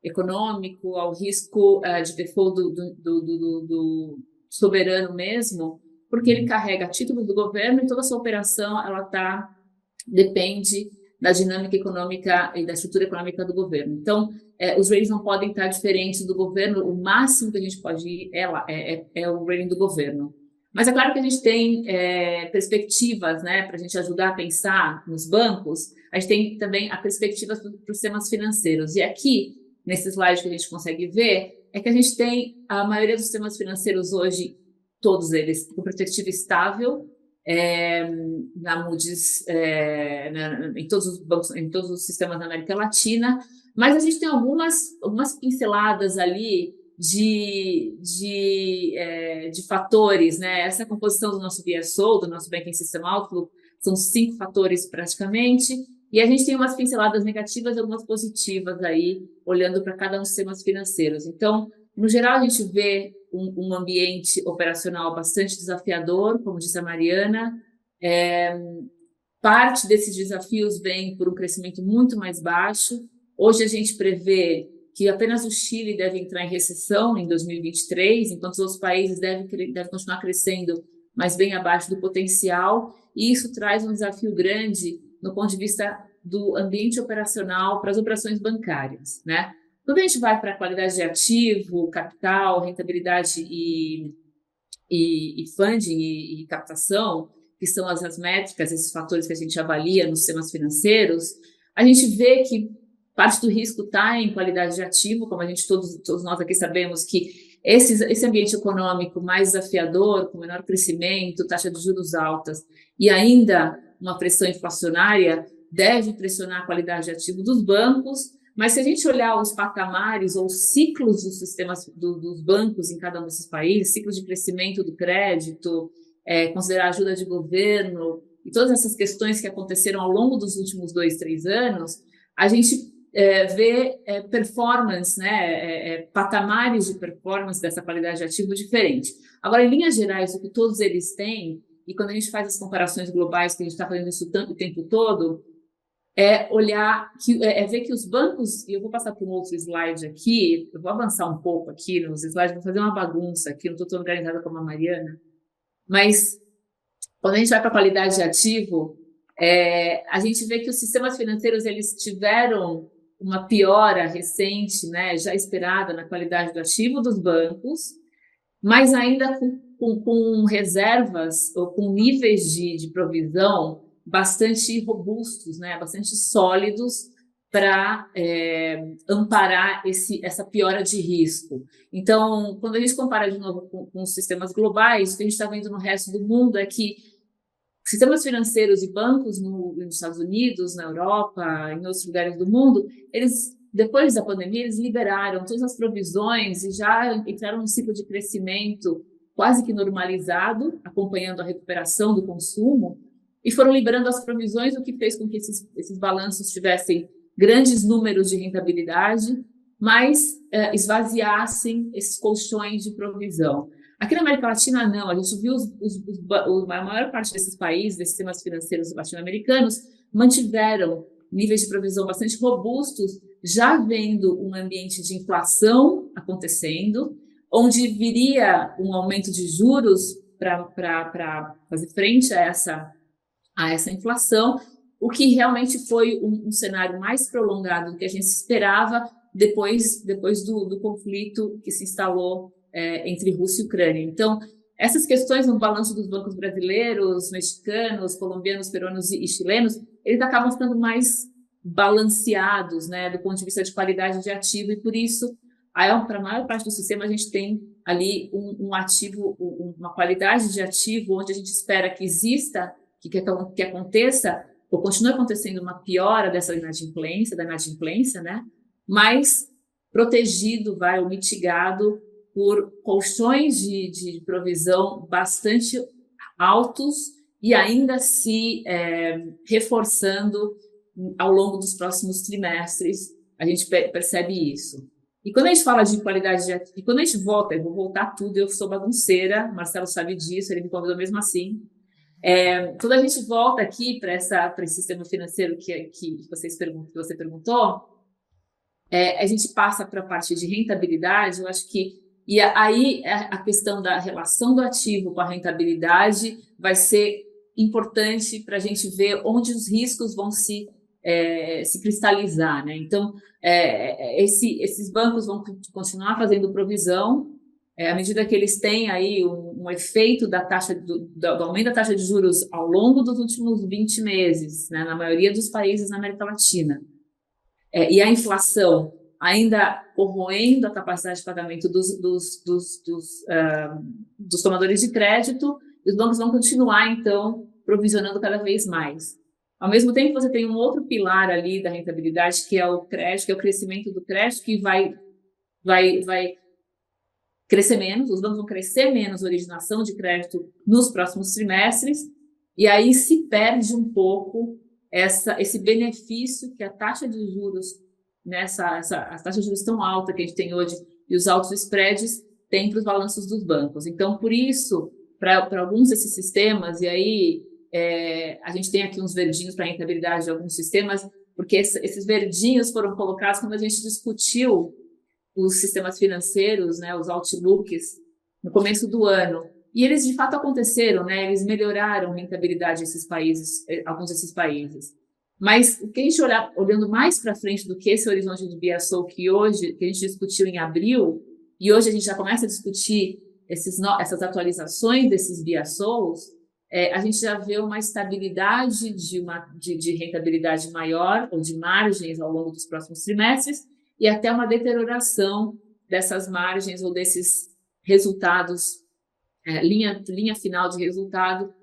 econômico, ao risco de default do soberano mesmo, porque ele carrega título do governo e toda a sua operação depende da dinâmica econômica e da estrutura econômica do governo. Então, os ratings não podem estar diferentes do governo, o máximo que a gente pode ir é o rating do governo. Mas é claro que a gente tem perspectivas, né, para a gente ajudar a pensar nos bancos, a gente tem também a perspectiva para os sistemas financeiros. E aqui, nesse slide que a gente consegue ver, é que a gente tem a maioria dos sistemas financeiros hoje, todos eles, com perspectiva estável, na Moody's, em todos os bancos, em todos os sistemas da América Latina, mas a gente tem algumas pinceladas ali de fatores, né? Essa composição do nosso BSO, do nosso Banking System Outlook, são 5 fatores praticamente, e a gente tem umas pinceladas negativas e algumas positivas aí, olhando para cada um dos sistemas financeiros. Então, no geral, a gente vê um ambiente operacional bastante desafiador, como disse a Mariana. Parte desses desafios vem por um crescimento muito mais baixo. Hoje a gente prevê que apenas o Chile deve entrar em recessão em 2023, enquanto os outros países devem continuar crescendo, mas bem abaixo do potencial. E isso traz um desafio grande no ponto de vista do ambiente operacional para as operações bancárias, né? Quando a gente vai para a qualidade de ativo, capital, rentabilidade e funding e captação, que são as métricas, esses fatores que a gente avalia nos sistemas financeiros, a gente vê que parte do risco está em qualidade de ativo, como a gente todos nós aqui sabemos que esse ambiente econômico mais desafiador, com menor crescimento, taxa de juros altas e ainda uma pressão inflacionária, deve pressionar a qualidade de ativo dos bancos. Mas se a gente olhar os patamares ou os ciclos dos sistemas dos bancos em cada um desses países, ciclos de crescimento do crédito, considerar a ajuda de governo e todas essas questões que aconteceram ao longo dos últimos 2, 3 anos, a gente vê performance, né, patamares de performance dessa qualidade de ativo diferente. Agora, em linhas gerais, o que todos eles têm, e quando a gente faz as comparações globais, que a gente está fazendo isso o tempo todo, é olhar, ver que os bancos, e eu vou passar para um outro slide aqui, eu vou avançar um pouco aqui nos slides, vou fazer uma bagunça aqui, não estou tão organizada como a Mariana, mas quando a gente vai para a qualidade de ativo, a gente vê que os sistemas financeiros eles tiveram uma piora recente, né, já esperada na qualidade do ativo dos bancos, mas ainda com reservas ou com níveis de provisão bastante robustos, né, bastante sólidos para amparar essa piora de risco. Então, quando a gente compara de novo com os sistemas globais, o que a gente está vendo no resto do mundo é que sistemas financeiros e bancos nos Estados Unidos, na Europa, em outros lugares do mundo, eles, depois da pandemia, eles liberaram todas as provisões e já entraram num ciclo de crescimento quase que normalizado, acompanhando a recuperação do consumo, e foram liberando as provisões, o que fez com que esses balanços tivessem grandes números de rentabilidade, mas esvaziassem esses colchões de provisão. Aqui na América Latina, não. A gente viu a maior parte desses países, desses sistemas financeiros latino-americanos, mantiveram níveis de provisão bastante robustos, já vendo um ambiente de inflação acontecendo, onde viria um aumento de juros para fazer frente a essa inflação, o que realmente foi um cenário mais prolongado do que a gente esperava depois do conflito que se instalou entre Rússia e Ucrânia. Então, essas questões no balanço dos bancos brasileiros, mexicanos, colombianos, peruanos e chilenos, eles acabam ficando mais balanceados, né, do ponto de vista de qualidade de ativo, e por isso, para a maior parte do sistema, a gente tem ali um ativo, uma qualidade de ativo, onde a gente espera que exista, que aconteça, ou continue acontecendo uma piora da inadimplência, né, mas protegido, ou mitigado por colchões de provisão bastante altos e ainda se reforçando ao longo dos próximos trimestres, a gente percebe isso. E quando a gente fala de qualidade de ativo, e quando a gente volta, eu vou voltar tudo, eu sou bagunceira, Marcelo sabe disso, ele me convidou mesmo assim. Quando a gente volta aqui para esse sistema financeiro que você perguntou, a gente passa para a parte de rentabilidade, eu acho que e aí a questão da relação do ativo com a rentabilidade vai ser importante para a gente ver onde os riscos vão se cristalizar, né? Então, esses bancos vão continuar fazendo provisão, à medida que eles têm aí um efeito da taxa do aumento da taxa de juros ao longo dos últimos 20 meses, né, na maioria dos países na América Latina. E a inflação ainda corroendo a capacidade de pagamento dos tomadores de crédito, os bancos vão continuar, então, provisionando cada vez mais. Ao mesmo tempo, você tem um outro pilar ali da rentabilidade, que é o crédito, que é o crescimento do crédito, que vai crescer menos, os bancos vão crescer menos a originação de crédito nos próximos trimestres, e aí se perde um pouco esse benefício que a taxa de juros, a taxa de juros tão alta que a gente tem hoje e os altos spreads têm para os balanços dos bancos. Então, por isso, para alguns desses sistemas, e aí a gente tem aqui uns verdinhos para a rentabilidade de alguns sistemas, porque esses verdinhos foram colocados quando a gente discutiu os sistemas financeiros, né, os outlooks, no começo do ano. E eles, de fato, aconteceram, né? Eles melhoraram a rentabilidade desses países, alguns desses países. Mas o que a gente olhando mais para frente do que esse horizonte de BSO que a gente discutiu em abril, e hoje a gente já começa a discutir essas atualizações desses BSOs, a gente já vê uma estabilidade de rentabilidade maior, ou de margens ao longo dos próximos trimestres, e até uma deterioração dessas margens ou desses resultados, linha final de resultado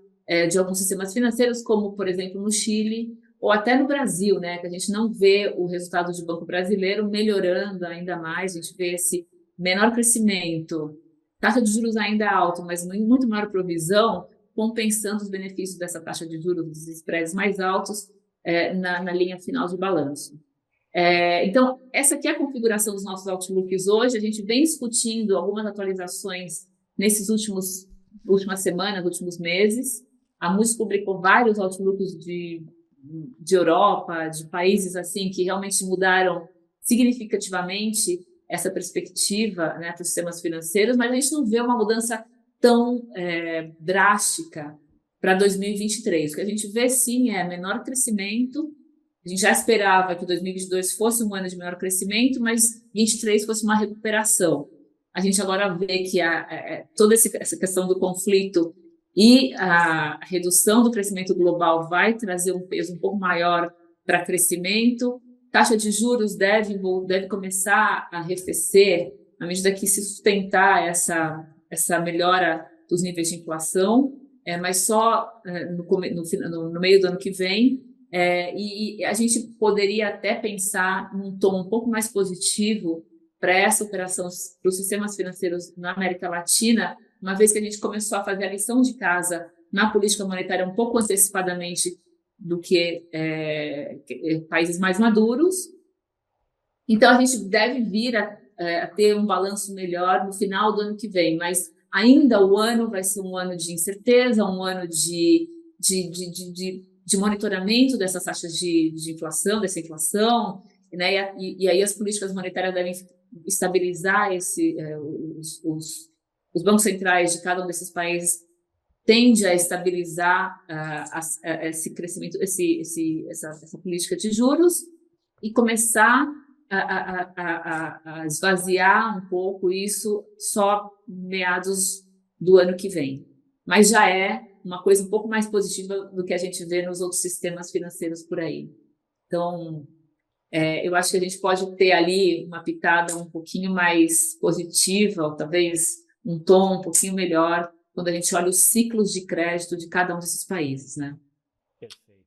de alguns sistemas financeiros, como, por exemplo, no Chile, ou até no Brasil, né, que a gente não vê o resultado de banco brasileiro melhorando ainda mais, a gente vê esse menor crescimento, taxa de juros ainda alta, mas muito maior provisão, compensando os benefícios dessa taxa de juros, dos spreads mais altos na linha final de balanço. Então, essa aqui é a configuração dos nossos outlooks hoje. A gente vem discutindo algumas atualizações nesses últimas semanas, últimos meses. A Moody's publicou vários outlooks de Europa, de países assim que realmente mudaram significativamente essa perspectiva, né, para os sistemas financeiros, mas a gente não vê uma mudança tão drástica para 2023. O que a gente vê, sim, é menor crescimento. A gente já esperava que 2022 fosse um ano de menor crescimento, mas 2023 fosse uma recuperação. A gente agora vê que toda essa questão do conflito e a redução do crescimento global vai trazer um peso um pouco maior para crescimento. Taxa de juros deve começar a arrefecer à medida que se sustentar essa melhora dos níveis de inflação, mas só no meio do ano que vem. E a gente poderia até pensar num tom um pouco mais positivo para essa operação, para os sistemas financeiros na América Latina, uma vez que a gente começou a fazer a lição de casa na política monetária um pouco antecipadamente do que países mais maduros. Então, a gente deve vir a ter um balanço melhor no final do ano que vem, mas ainda o ano vai ser um ano de incerteza, um ano de monitoramento dessas taxas de inflação, dessa inflação, né? E aí as políticas monetárias devem estabilizar os bancos centrais de cada um desses países tende a estabilizar esse crescimento, essa política de juros e começar a esvaziar um pouco isso só meados do ano que vem. Mas já é uma coisa um pouco mais positiva do que a gente vê nos outros sistemas financeiros por aí. Então, eu acho que a gente pode ter ali uma pitada um pouquinho mais positiva, ou talvez um tom um pouquinho melhor, quando a gente olha os ciclos de crédito de cada um desses países, né? Perfeito.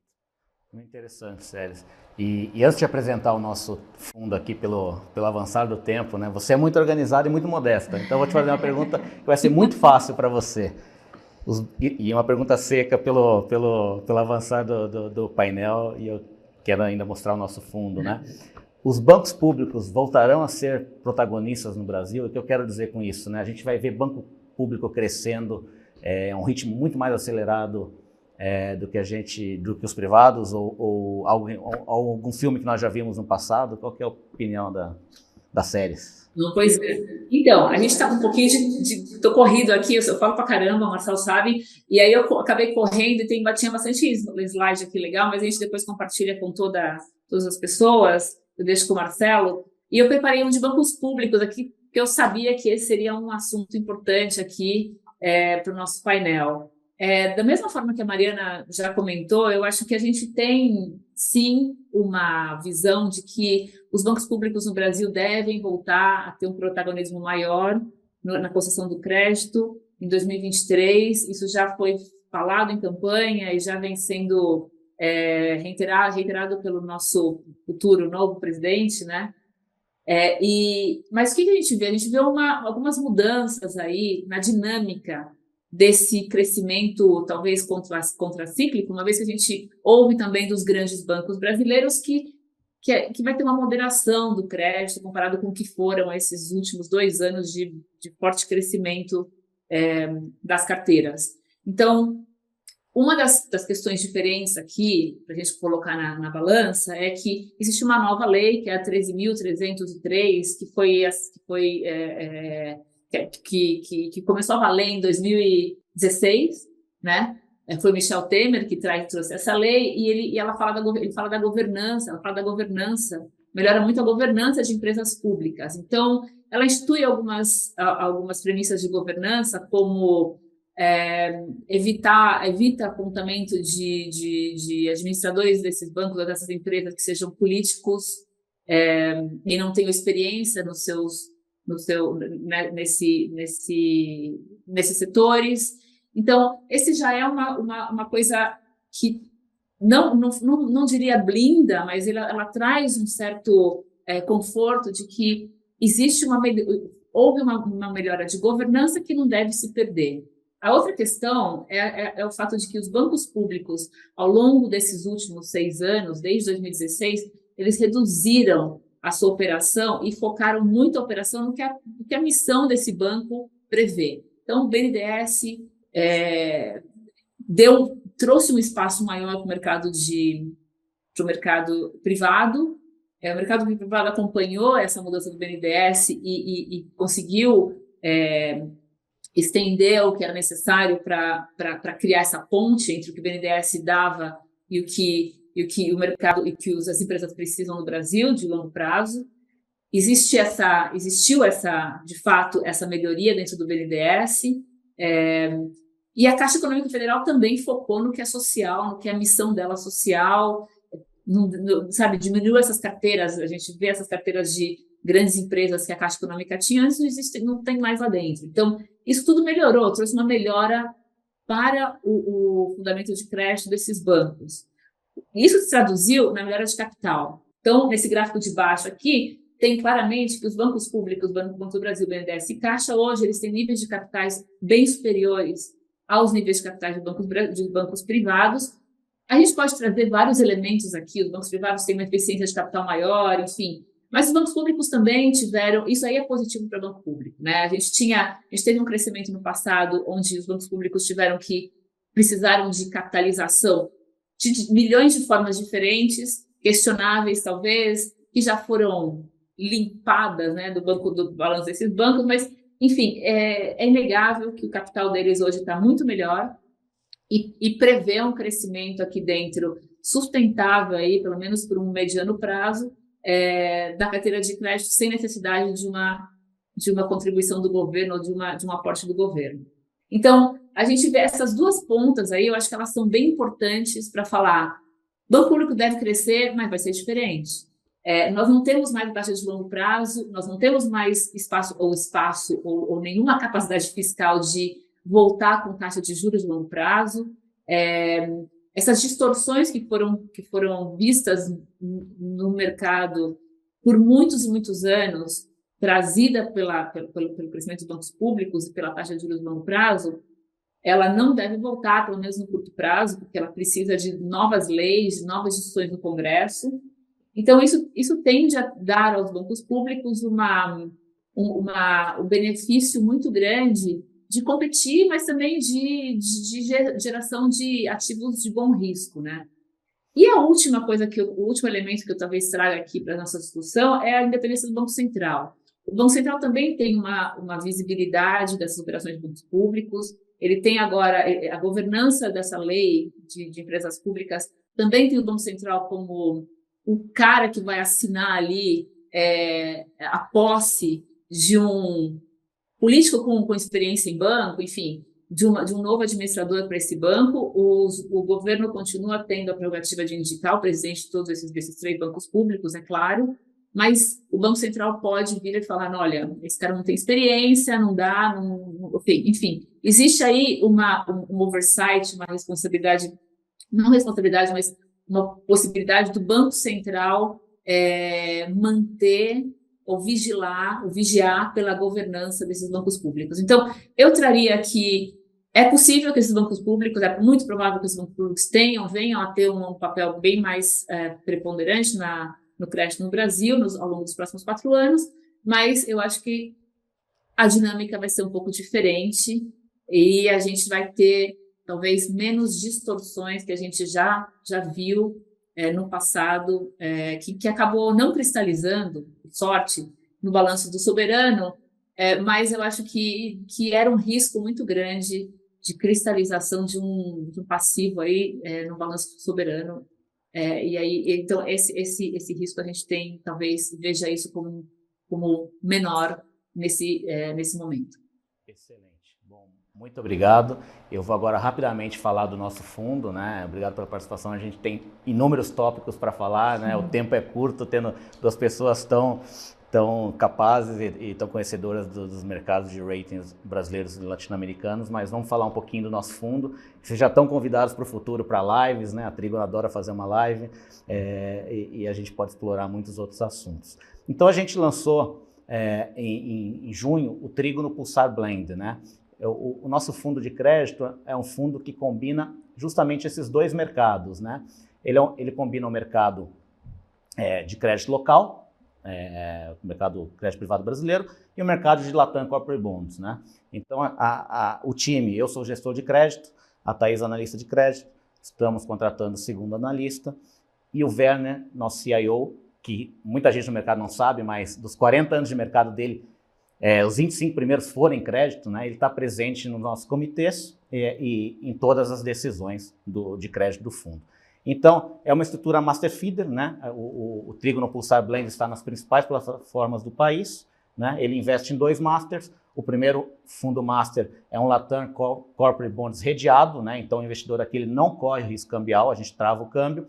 Muito interessante, Séries. E antes de apresentar o nosso fundo aqui pelo avançar do tempo, né? Você é muito organizada e muito modesta, então eu vou te fazer uma pergunta que vai ser muito fácil para você. E uma pergunta seca pelo avançar do painel, e eu quero ainda mostrar o nosso fundo, né? Os bancos públicos voltarão a ser protagonistas no Brasil? O que eu quero dizer com isso, né? A gente vai ver banco público crescendo a um ritmo muito mais acelerado do que os privados, ou algum filme que nós já vimos no passado? Qual que é a opinião das séries? Pois é. Então, a gente está com um pouquinho tô corrido aqui, eu falo pra caramba, o Marcelo sabe, e aí eu acabei correndo e tinha bastante slide aqui legal, mas a gente depois compartilha com todas as pessoas, eu deixo com o Marcelo, e eu preparei um de bancos públicos aqui, porque eu sabia que esse seria um assunto importante aqui para o nosso painel. Da mesma forma que a Mariana já comentou, eu acho que a gente tem, sim, uma visão de que os bancos públicos no Brasil devem voltar a ter um protagonismo maior na concessão do crédito em 2023. Isso já foi falado em campanha e já vem sendo reiterado pelo nosso futuro novo presidente, né? Mas o que a gente vê? A gente vê algumas mudanças aí na dinâmica desse crescimento, talvez contracíclico, uma vez que a gente ouve também dos grandes bancos brasileiros que vai ter uma moderação do crédito comparado com o que foram esses últimos 2 anos de forte crescimento das carteiras. Então, uma das questões diferentes aqui, para a gente colocar na balança, é que existe uma nova lei, que é a 13.303, que começou a valer em 2016, né? Foi o Michel Temer que trouxe essa lei, e ele fala da governança, melhora muito a governança de empresas públicas. Então, ela institui algumas premissas de governança, como evita apontamento de administradores desses bancos ou dessas empresas que sejam políticos e não tenham experiência nesses setores. Então, esse já é uma coisa que não diria blinda, mas ela traz um certo conforto de que houve uma melhora de governança que não deve se perder. A outra questão é o fato de que os bancos públicos, ao longo desses últimos 6 anos, desde 2016, eles reduziram a sua operação e focaram muito a operação no que a missão desse banco prevê. Então, o BNDES trouxe um espaço maior para o mercado de o mercado privado. O mercado privado acompanhou essa mudança do BNDES e conseguiu estender o que era necessário para criar essa ponte entre o que o BNDES dava e o que o mercado e que as empresas precisam no Brasil de longo prazo. Existiu de fato, essa melhoria dentro do BNDES, e a Caixa Econômica Federal também focou no que é social, no que é a missão dela social, sabe, diminuiu essas carteiras, a gente vê essas carteiras de grandes empresas que a Caixa Econômica tinha, antes não tem mais lá dentro. Então, isso tudo melhorou, trouxe uma melhora para o fundamento de crédito desses bancos. Isso se traduziu na melhora de capital. Então, nesse gráfico de baixo aqui, tem claramente que os bancos públicos, Banco do Brasil, BNDES e Caixa, hoje, eles têm níveis de capitais bem superiores aos níveis de capitais de bancos privados. A gente pode trazer vários elementos aqui, os bancos privados têm uma eficiência de capital maior, enfim, mas os bancos públicos também tiveram, isso aí é positivo para o banco público, né? A gente teve um crescimento no passado onde os bancos públicos precisaram de capitalização de milhões de formas diferentes, questionáveis talvez, que já foram limpadas, né, do balanço desses bancos, mas, enfim, é inegável que o capital deles hoje está muito melhor e prevê um crescimento aqui dentro sustentável, aí, pelo menos por um mediano prazo, da carteira de crédito sem necessidade de uma contribuição do governo ou de um aporte do governo. Então, a gente vê essas duas pontas aí, eu acho que elas são bem importantes para falar. O banco público deve crescer, mas vai ser diferente. Nós não temos mais taxa de longo prazo, nós não temos mais espaço ou nenhuma capacidade fiscal de voltar com taxa de juros de longo prazo. Essas distorções que foram vistas no mercado por muitos e muitos anos, trazida pelo crescimento dos bancos públicos e pela taxa de juros de longo prazo, ela não deve voltar, pelo menos no curto prazo, porque ela precisa de novas leis, de novas discussões no Congresso. Então, isso tende a dar aos bancos públicos um benefício muito grande de competir, mas também de geração de ativos de bom risco, né? E o último elemento que eu talvez traga aqui para a nossa discussão é a independência do Banco Central. O Banco Central também tem uma visibilidade dessas operações de bancos públicos, ele tem agora a governança dessa lei de empresas públicas, também tem o Banco Central como o cara que vai assinar ali a posse de um político com experiência em banco, enfim, de um novo administrador para esse banco. O governo continua tendo a prerrogativa de indicar o presidente de todos desses 3 bancos públicos, é claro, mas o Banco Central pode vir e falar, olha, esse cara não tem experiência, não dá, enfim, existe aí um oversight, uma responsabilidade, não responsabilidade, mas uma possibilidade do Banco Central manter ou vigiar pela governança desses bancos públicos. Então, eu traria que é possível que esses bancos públicos, é muito provável que esses bancos públicos venham a ter um papel bem mais preponderante no crédito no Brasil ao longo dos próximos 4 anos, mas eu acho que a dinâmica vai ser um pouco diferente e a gente vai ter talvez menos distorções que a gente já viu no passado, que acabou não cristalizando, por sorte, no balanço do soberano, mas eu acho que era um risco muito grande de cristalização de um passivo aí no balanço do soberano. E aí, então, esse risco a gente tem, talvez veja isso como menor nesse momento. Excelente. Bom, muito obrigado. Eu vou agora rapidamente falar do nosso fundo, né? Obrigado pela participação. A gente tem inúmeros tópicos para falar, né? O tempo é curto, tendo 2 pessoas tão capazes e tão conhecedoras dos mercados de ratings brasileiros e latino-americanos, mas vamos falar um pouquinho do nosso fundo. Vocês já estão convidados para o futuro para lives, né? A Trigon adora fazer uma live e a gente pode explorar muitos outros assuntos. Então a gente lançou em junho o Trigon Pulsar Blend, né? O nosso fundo de crédito é um fundo que combina justamente esses 2 mercados, né? Ele combina o mercado de crédito local, o mercado de crédito privado brasileiro, e o mercado de Latam Corporate Bonds, né? Então, o time, eu sou gestor de crédito, a Thaís analista de crédito, estamos contratando o segundo analista, e o Werner, nosso CIO, que muita gente no mercado não sabe, mas dos 40 anos de mercado dele, os 25 primeiros foram em crédito, né? Ele está presente nos nossos comitês e em todas as decisões de crédito do fundo. Então, é uma estrutura master feeder, né? O Trígono Pulsar Blend está nas principais plataformas do país, né? Ele investe em 2 masters. O primeiro fundo master é um Latam Corporate Bonds redeado, né? Então o investidor aqui ele não corre risco cambial, a gente trava o câmbio.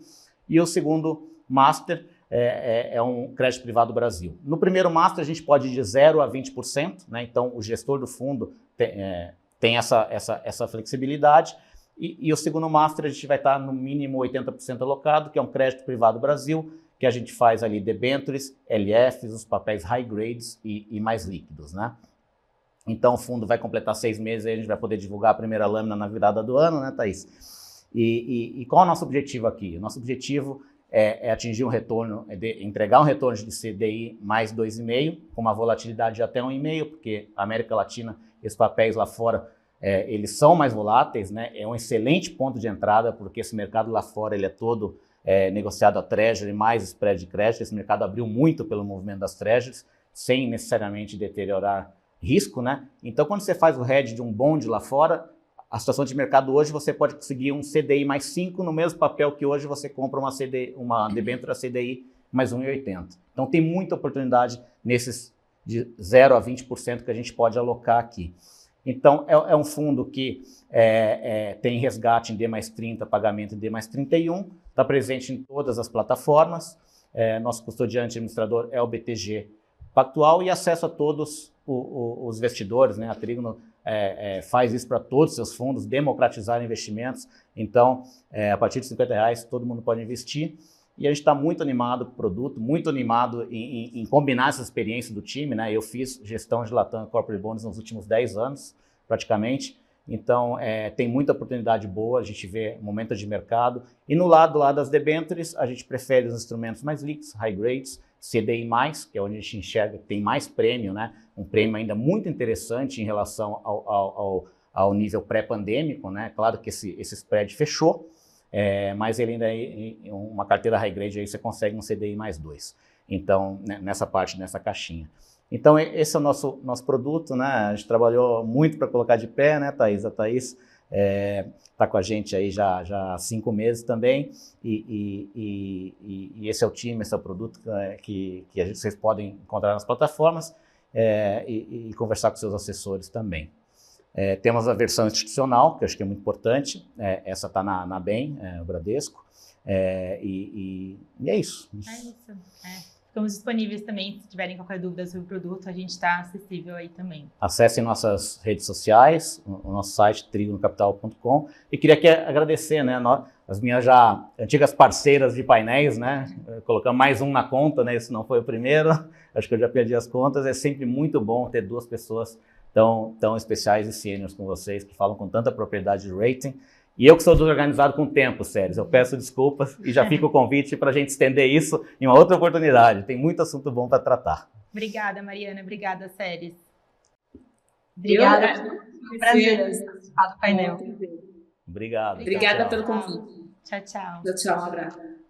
E o segundo master é um crédito privado Brasil. No primeiro master a gente pode ir de 0 a 20%, né? Então o gestor do fundo tem essa flexibilidade. E o segundo master a gente vai estar no mínimo 80% alocado, que é um crédito privado Brasil, que a gente faz ali debêntures, LFs, os papéis high grades e mais líquidos, né? Então o fundo vai completar 6 meses, aí a gente vai poder divulgar a primeira lâmina na virada do ano, né, Thaís? E qual é o nosso objetivo aqui? O nosso objetivo é atingir um retorno, entregar um retorno de CDI mais 2,5, com uma volatilidade de até 1,5, porque a América Latina, esses papéis lá fora, eles são mais voláteis, né? É um excelente ponto de entrada, porque esse mercado lá fora ele é todo negociado a Treasury mais spread de crédito. Esse mercado abriu muito pelo movimento das Treasuries, sem necessariamente deteriorar risco, né? Então, quando você faz o hedge de um bond lá fora, a situação de mercado hoje, você pode conseguir um CDI mais 5 no mesmo papel que hoje você compra uma debênture CDI mais 1,80. Então, tem muita oportunidade nesses de 0 a 20% que a gente pode alocar aqui. Então, é um fundo que tem resgate em D mais 30, pagamento em D mais 31, está presente em todas as plataformas. Nosso custodiante administrador é o BTG Pactual e acesso a todos os investidores, né? A Trígono faz isso para todos os seus fundos, democratizar investimentos. Então, a partir de R$50, todo mundo pode investir. E a gente está muito animado com o produto, muito animado em combinar essa experiência do time, né? Eu fiz gestão de Latam Corporate Bonds nos últimos 10 anos, praticamente. Então, tem muita oportunidade boa, a gente vê momento de mercado. E no lado lá das debêntures, a gente prefere os instrumentos mais líquidos, high grades, CDI+, que é onde a gente enxerga que tem mais prêmio, né? Um prêmio ainda muito interessante em relação ao nível pré-pandêmico, né? Claro que esse spread fechou, mas ele ainda é uma carteira high grade, aí você consegue um CDI mais 2. Então, nessa parte, nessa caixinha. Então, esse é o nosso produto, né? A gente trabalhou muito para colocar de pé, né, Thaís? A Thaís está com a gente aí já há 5 meses também, e esse é o time, esse é o produto que vocês podem encontrar nas plataformas e conversar com seus assessores também. Temos a versão institucional, que eu acho que é muito importante, essa está na BEM, o Bradesco, e é isso. Ficamos disponíveis também, se tiverem qualquer dúvida sobre o produto, a gente está acessível aí também. Acessem nossas redes sociais, o nosso site, trigonocapital.com. E queria aqui agradecer, né, as minhas já antigas parceiras de painéis, né? Colocamos mais um na conta, né? Esse não foi o primeiro, acho que eu já perdi as contas. É sempre muito bom ter 2 pessoas tão especiais e sêniores com vocês, que falam com tanta propriedade de rating. E eu que sou desorganizado com o tempo, Séries, eu peço desculpas e já fica o convite para a gente estender isso em uma outra oportunidade. Tem muito assunto bom para tratar. Obrigada, Mariana. Obrigada, Séries. Obrigada. Foi um prazer participar do painel. Obrigado. Obrigada pelo convite. Tchau, tchau. Tchau, um abraço.